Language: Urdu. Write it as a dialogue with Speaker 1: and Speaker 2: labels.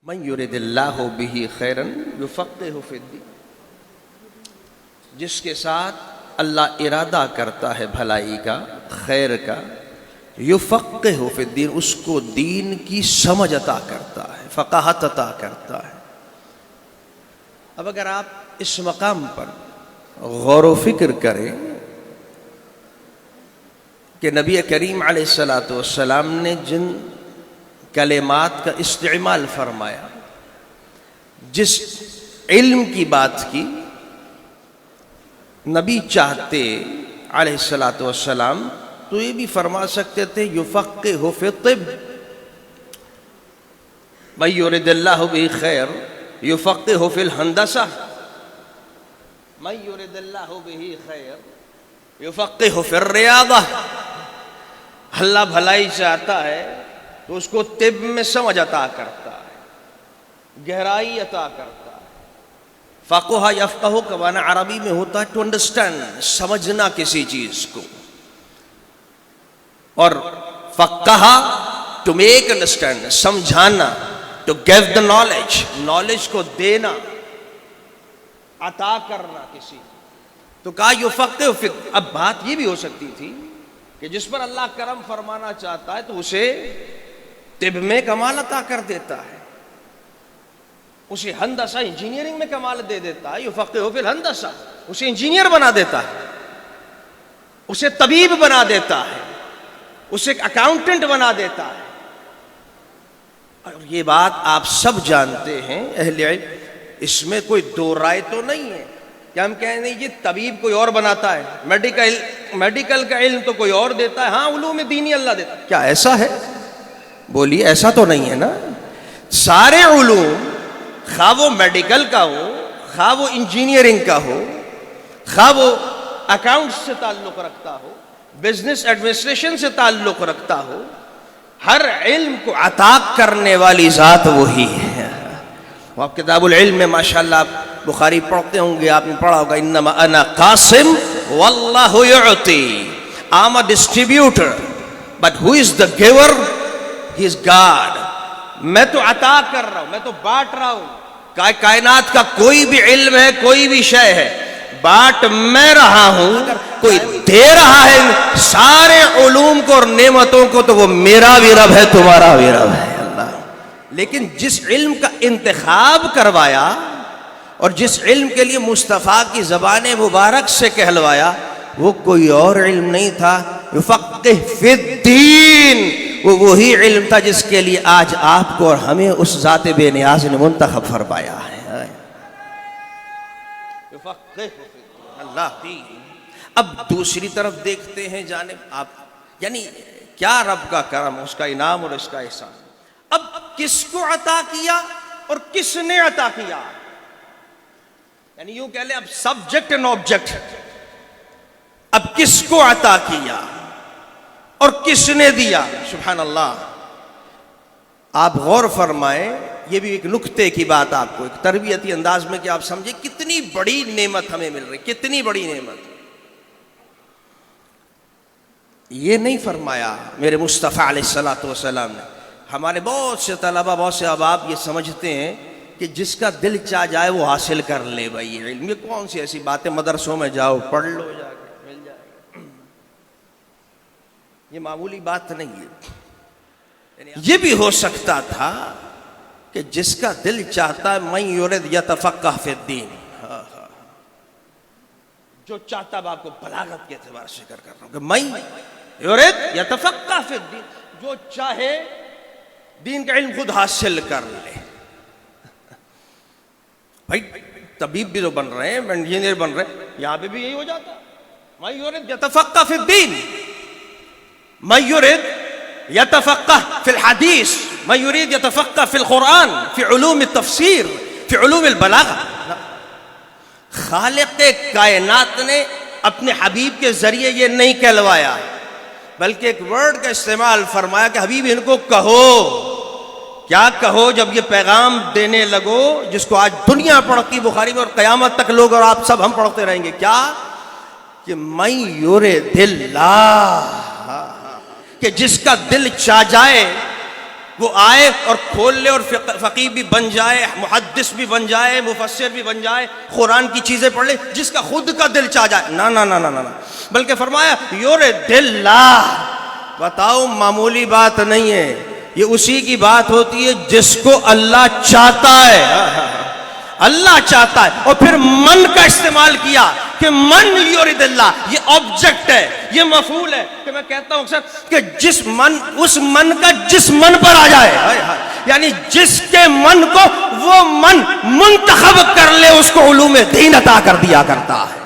Speaker 1: من یرد اللہ بہ خیرا یفقہہ فی الدین، جس کے ساتھ اللہ ارادہ کرتا ہے بھلائی کا، خیر کا، یفقہہ فی الدین، اس کو دین کی سمجھ عطا کرتا ہے، فقاہت عطا کرتا ہے۔ اب اگر آپ اس مقام پر غور و فکر کریں کہ نبی کریم علیہ السلام نے جن کلمات کا استعمال فرمایا، جس علم کی بات کی، نبی چاہتے علیہ السلام تو یہ بھی فرما سکتے تھے یفقہہ فی الطب، من یرد اللہ بہ خیر یفقہہ فی الہندسہ، من یرد اللہ بہ خیر یفقہہ فی الریاضہ۔ اللہ بھلائی چاہتا ہے تو اس کو طب میں سمجھ عطا کرتا ہے، گہرائی عطا کرتا ہے۔ فقہ یفقہ کا معنی عربی میں ہوتا ہے ٹو انڈرسٹینڈ، سمجھنا کسی چیز کو، اور فقہ ٹو میک انڈرسٹینڈ، سمجھانا، to give the knowledge, knowledge کو دینا، عطا کرنا کسی کو۔ تو کہا یفقہ فی، اب بات یہ بھی ہو سکتی تھی کہ جس پر اللہ کرم فرمانا چاہتا ہے تو اسے طب میں کمال عطا کر دیتا ہے، اسے ہندسہ انجینئرنگ میں کمال دے دیتا ہے، یفقہہ فی الہندسہ، اسے انجینئر بنا دیتا ہے، اسے طبیب بنا دیتا ہے، اسے ایک اکاؤنٹنٹ بنا دیتا ہے۔ اور یہ بات آپ سب جانتے ہیں اہل علم، اس میں کوئی دو رائے تو نہیں ہے کہ ہم کہیں نہیں یہ طبیب کوئی اور بناتا ہے، میڈیکل کا علم تو کوئی اور دیتا ہے، ہاں علوم دینی اللہ دیتا ہے۔ کیا ایسا ہے؟ بولیے، ایسا تو نہیں ہے نا۔ سارے علوم، خواہ وہ میڈیکل کا ہو، خواہ وہ انجینئرنگ کا ہو، خواہ وہ اکاؤنٹس سے تعلق رکھتا ہو، بزنس ایڈمنسٹریشن سے تعلق رکھتا ہو، ہر علم کو عطا کرنے والی ذات وہی ہے۔ وہ آپ کتاب العلم میں ماشاءاللہ آپ بخاری پڑھتے ہوں گے، آپ نے پڑھا ہوگا انما انا قاسم واللہ یعطی، I am a distributor but who is the giver? He is God۔ میں تو عطا کر رہا ہوں، میں تو بانٹ رہا ہوں، کائنات کا کوئی بھی علم ہے، کوئی بھی شے ہے، بانٹ میں رہا ہوں، کوئی دے رہا ہے سارے علوم کو اور نعمتوں کو تو وہ میرا بھی رب ہے، تمہارا بھی رب ہے اللہ۔ لیکن جس علم کا انتخاب کروایا اور جس علم کے لیے مصطفیٰ کی زبان مبارک سے کہلوایا، وہ کوئی اور علم نہیں تھا، یفقہ فی الدین، وہ وہی علم تھا جس کے لیے آج آپ کو اور ہمیں اس ذات بے نیاز نے منتخب فرمایا ہے۔ یفقہ فی الدین، اللہ۔ اب دوسری طرف دیکھتے ہیں جانب آپ، یعنی کیا رب کا کرم، اس کا انعام اور اس کا احسان۔ اب کس کو عطا کیا اور کس نے عطا کیا، یعنی یوں کہہ لیں اب سبجیکٹ اینڈ آبجیکٹ، اب کس کو عطا کیا اور کس نے دیا۔ سبحان اللہ۔ آپ غور فرمائیں، یہ بھی ایک نکتے کی بات آپ کو ایک تربیتی انداز میں کہ آپ سمجھیں کتنی بڑی نعمت ہمیں مل رہی، کتنی بڑی نعمت۔ یہ نہیں فرمایا میرے مصطفیٰ علیہ السلام نے، ہمارے بہت سے طلبہ، بہت سے احباب یہ سمجھتے ہیں کہ جس کا دل چاہ جائے وہ حاصل کر لے بھائی علم۔ یہ کون سی ایسی باتیں، مدرسوں میں جاؤ پڑھ لو جا کے مل جائے گا، یہ معمولی بات نہیں ہے۔ یہ بھی ہو سکتا تھا کہ جس کا دل چاہتا ہے من یرد یتفقہ فی الدین، جو چاہتا ہے، آپ کو بلاغت کے اعتبار سے کر رہا ہوں کہ من یرد یتفقہ فی الدین، جو چاہے دین کا علم خود حاصل کر لے۔ بھائی طبیب بھی تو بن رہے ہیں، انجینئر بن رہے ہیں، یہاں پہ بھی یہی ہو جاتا ہے، من یرید یتفقہ فی الدین، من یرید یتفقہ فی الحدیث، من یرید یتفقہ فی القرآن، فی علوم التفسیر، فی علوم البلاغہ۔ خالق کائنات نے اپنے حبیب کے ذریعے یہ نہیں کہلوایا، بلکہ ایک ورڈ کا استعمال فرمایا کہ حبیب ان کو کہو۔ کیا کہو؟ جب یہ پیغام دینے لگو جس کو آج دنیا پڑھتی بخاری میں اور قیامت تک لوگ اور آپ سب ہم پڑھتے رہیں گے، کیا کہ من یرد اللہ، کہ جس کا دل چاہ جائے وہ آئے اور کھول لے اور فقیہ بھی بن جائے، محدث بھی بن جائے، مفسر بھی بن جائے، قرآن کی چیزیں پڑھ لے، جس کا خود کا دل چاہ جائے. نا نا نا نا نا، بلکہ فرمایا یرد اللہ. بتاؤ معمولی بات نہیں ہے، یہ اسی کی بات ہوتی ہے جس کو اللہ چاہتا ہے. اللہ چاہتا ہے. اور پھر من کا استعمال کیا کہ من یرد اللہ، یہ آبجیکٹ ہے، یہ مفعول ہے. کہ میں کہتا ہوں اکثر کہ جس من، اس من کا جس من پر آ جائے، یعنی جس کے من کو وہ من منتخب کر لے، اس کو علوم دین عطا کر دیا کرتا ہے.